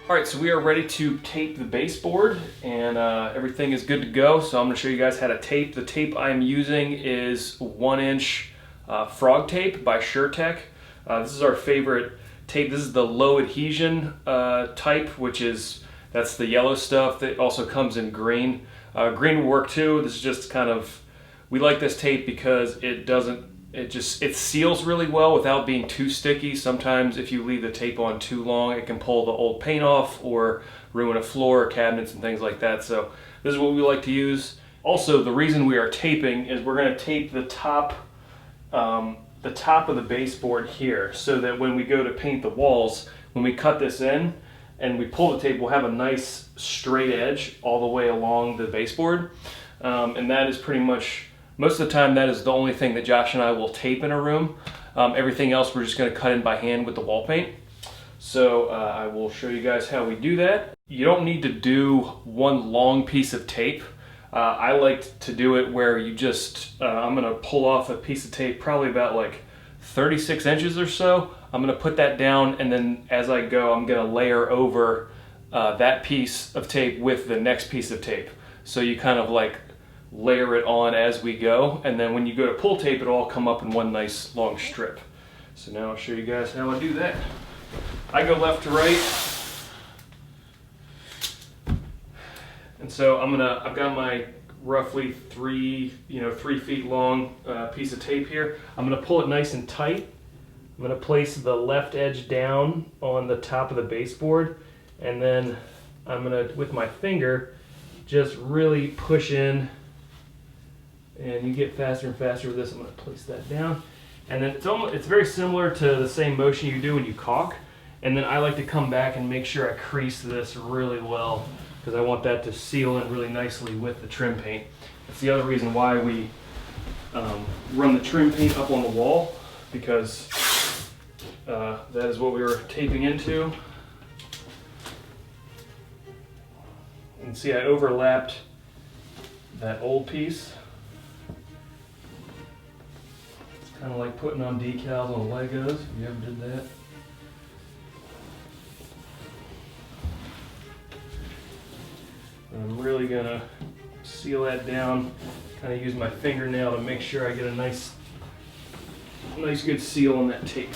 All right, so we are ready to tape the baseboard, and everything is good to go. So I'm gonna show you guys how to tape. The tape I'm using is 1-inch frog tape by SureTech. This is our favorite tape. This is the low adhesion type, that's the yellow stuff that also comes in green. Green will work too. This is just kind of, we like this tape because it seals really well without being too sticky. Sometimes if you leave the tape on too long, it can pull the old paint off or ruin a floor or cabinets and things like that. So this is what we like to use. Also, the reason we are taping is we're going to tape the top of the baseboard here, so that when we go to paint the walls, when we cut this in and we pull the tape, we'll have a nice straight edge all the way along the baseboard. And that is pretty much, most of the time, that is the only thing that Josh and I will tape in a room. Everything else we're just going to cut in by hand with the wall paint. So I will show you guys how we do that. You don't need to do one long piece of tape. I like to do it where you just, I'm going to pull off a piece of tape probably about like 36 inches or so. I'm going to put that down, and then as I go, I'm going to layer over that piece of tape with the next piece of tape. So you kind of like layer it on as we go, and then when you go to pull tape, it'll all come up in one nice long strip. So now I'll show you guys how I do that. I go left to right, and so I've got my roughly 3 feet long piece of tape here. I'm gonna pull it nice and tight. I'm gonna place the left edge down on the top of the baseboard, and then I'm gonna, with my finger, just really push in. And you get faster and faster with this. I'm going to place that down. And then it's very similar to the same motion you do when you caulk. And then I like to come back and make sure I crease this really well, because I want that to seal in really nicely with the trim paint. That's the other reason why we run the trim paint up on the wall, because that is what we were taping into. You can see I overlapped that old piece. Kind of like putting on decals on Legos, if you ever did that. I'm really gonna seal that down, kind of use my fingernail to make sure I get a nice good seal on that tape.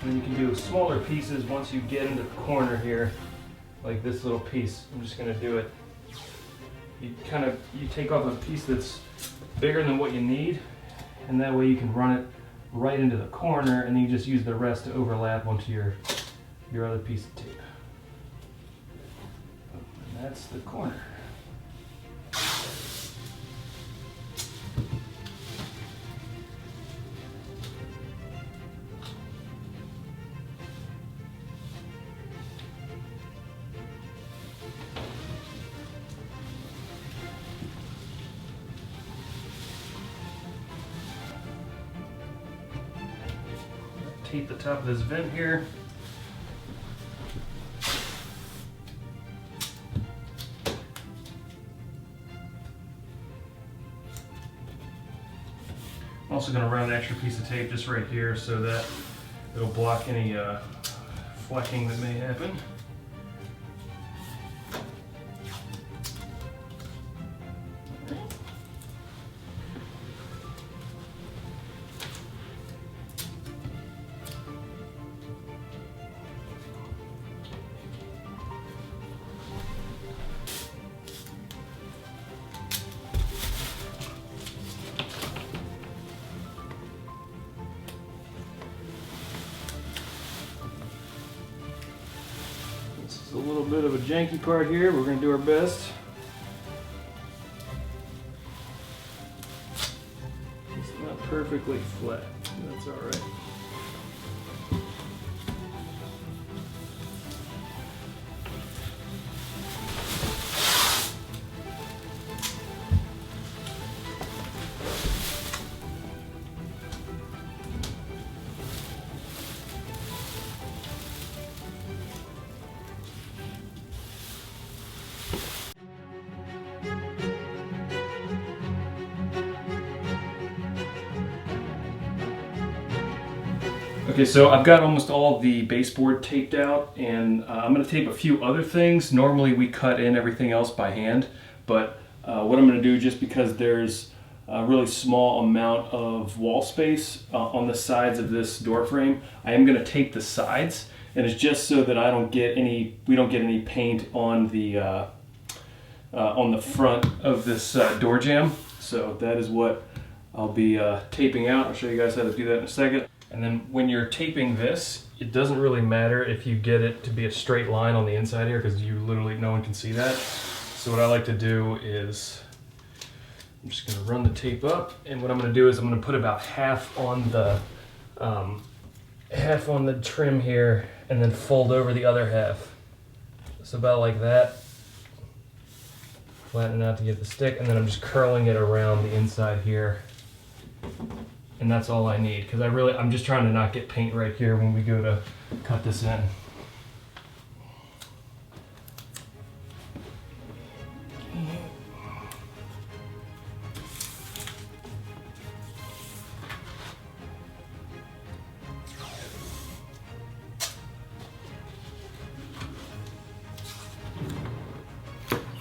And then you can do smaller pieces once you get into the corner here, like this little piece. I'm just going to do it. You take off a piece that's bigger than what you need, and that way you can run it right into the corner, and then you just use the rest to overlap onto your other piece of tape. And that's the corner. Tape the top of this vent here. I'm also going to run an extra piece of tape just right here so that it'll block any flecking that may happen. A little bit of a janky part here, but we're going to do our best. It's not perfectly flat, that's all right. Okay, so I've got almost all the baseboard taped out, and I'm going to tape a few other things. Normally we cut in everything else by hand, but what I'm going to do, just because there's a really small amount of wall space on the sides of this door frame, I am going to tape the sides, and it's just so that we don't get any paint on the front of this door jamb. So that is what I'll be taping out. I'll show you guys how to do that in a second. And then when you're taping this, it doesn't really matter if you get it to be a straight line on the inside here, because no one can see that. So what I like to do is, I'm just going to run the tape up, and what I'm going to do is I'm going to put about half on the trim here, and then fold over the other half. So about like that. Flatten it out to get the stick, and then I'm just curling it around the inside here. And that's all I need, because I'm just trying to not get paint right here when we go to cut this in.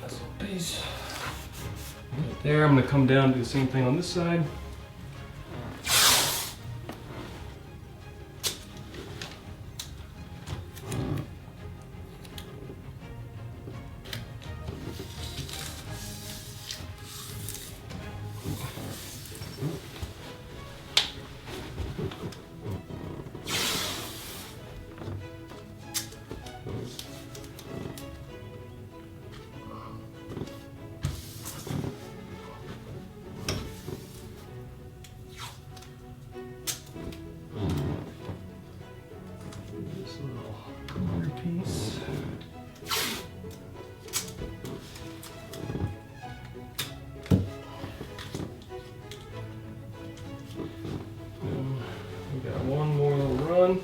That's a piece. Right there, I'm going to come down and do the same thing on this side. Piece. We got one more little run.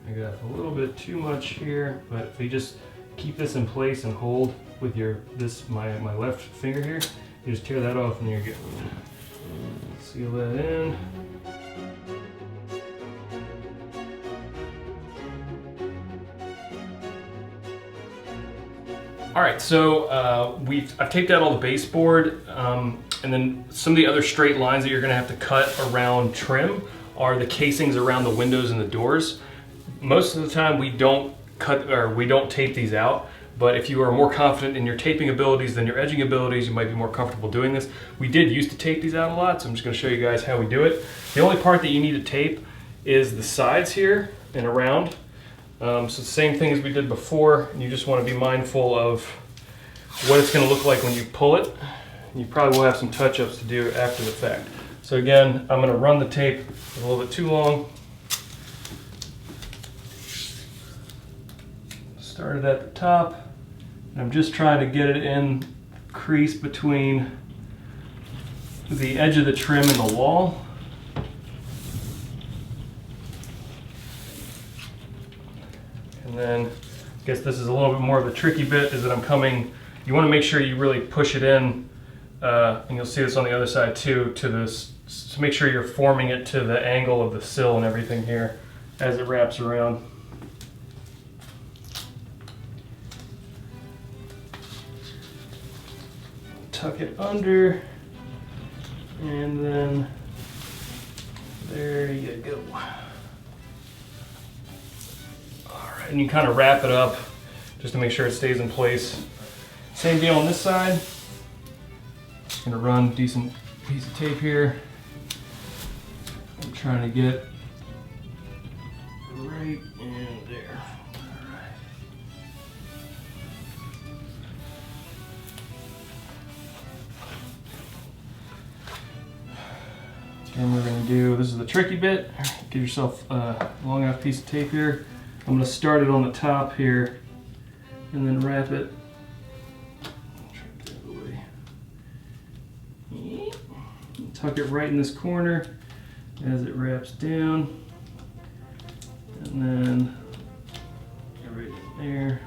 I got a little bit too much here, but if you just keep this in place and hold with my left finger here, you just tear that off and you're good. Seal that in. All right, so I've taped out all the baseboard, and then some of the other straight lines that you're gonna have to cut around trim are the casings around the windows and the doors. Most of the time we don't tape these out, but if you are more confident in your taping abilities than your edging abilities, you might be more comfortable doing this. We did used to tape these out a lot, so I'm just gonna show you guys how we do it. The only part that you need to tape is the sides here and around. So the same thing as we did before, and you just wanna be mindful of what it's gonna look like when you pull it. You probably will have some touch-ups to do after the fact. So again, I'm gonna run the tape a little bit too long. Started at the top, and I'm just trying to get it in crease between the edge of the trim and the wall. And then, I guess this is a little bit more of the tricky bit, is that you want to make sure you really push it in, and you'll see this on the other side too, to make sure you're forming it to the angle of the sill and everything here as it wraps around. Tuck it under, and then there you go. All right, and you kind of wrap it up just to make sure it stays in place. Same deal on this side. Just gonna run a decent piece of tape here. I'm trying to get right in there. And we're going to do, this is the tricky bit, give yourself a long enough piece of tape here. I'm going to start it on the top here and then wrap it. Tuck it right in this corner as it wraps down. And then right in there.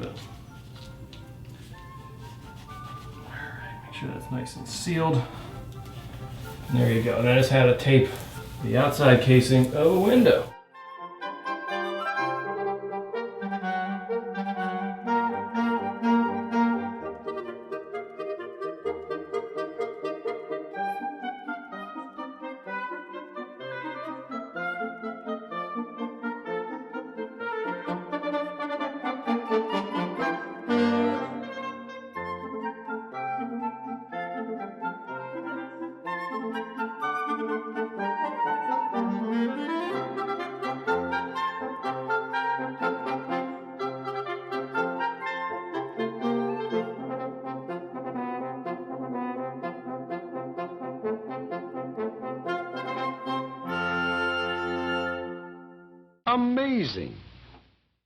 Boom. Alright, make sure that's nice and sealed. And there you go. And I just had to tape the outside casing of a window. Amazing.